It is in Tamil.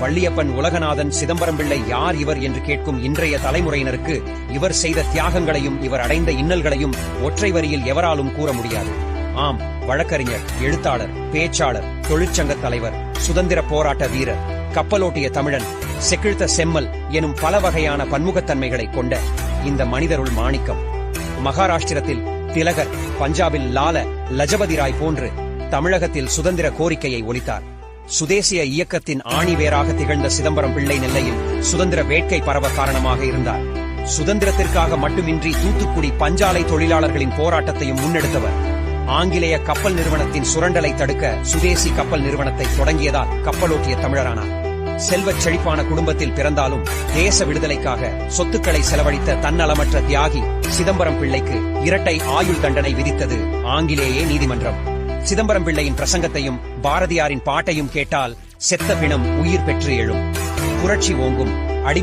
வள்ளியப்பன் உலகநாதன் சிதம்பரம் பிள்ளை யார் இவர் என்று கேட்கும் இன்றைய தலைமுறையினருக்கு இவர் செய்த தியாகங்களையும் இவர் அடைந்த இன்னல்களையும் ஒற்றை வரியில் எவராலும் கூற முடியாது. ஆம், வழக்கறிஞர், எழுத்தாளர், பேச்சாளர், தொழிற்சங்க தலைவர், சுதந்திர போராட்ட வீரர், கப்பலோட்டிய தமிழன், செக்கிழ்த்த செம்மல் எனும் பல வகையான பன்முகத்தன்மைகளை கொண்ட இந்த மனிதருள் மாணிக்கம். மகாராஷ்டிரத்தில் திலகர், பஞ்சாபில் லால லஜபதி ராய் போன்று தமிழகத்தில் சுதந்திர கோரிக்கையை ஒலித்தார். சுதேசிய இயக்கத்தின் ஆணிவேராக திகழ்ந்த சிதம்பரம் பிள்ளை நெல்லையில் சுதந்திர வேட்கை பரவ காரணமாக இருந்தார். சுதந்திரத்திற்காக மட்டுமின்றி தூத்துக்குடி பஞ்சாலை தொழிலாளர்களின் போராட்டத்தையும் முன்னெடுத்தவர். ஆங்கிலேய கப்பல் நிறுவனத்தின் சுரண்டலை தடுக்க சுதேசி கப்பல் நிறுவனத்தை தொடங்கியதால் கப்பலோட்டிய தமிழரானார். செல்வச் செழிப்பான குடும்பத்தில் பிறந்தாலும் தேச விடுதலைக்காக சொத்துக்களை செலவழித்த தன்னலமற்ற தியாகி சிதம்பரம் பிள்ளைக்கு இரட்டை ஆயுள் தண்டனை விதித்தது ஆங்கிலேய நீதிமன்றம். சிதம்பரம் பிள்ளையின் பிரசங்கத்தையும் பாரதியாரின் பாட்டையும் கேட்டால் செத்த பிணம் உயிர் பெற்று எழும். புரட்சி ஓங்கும். அடிமை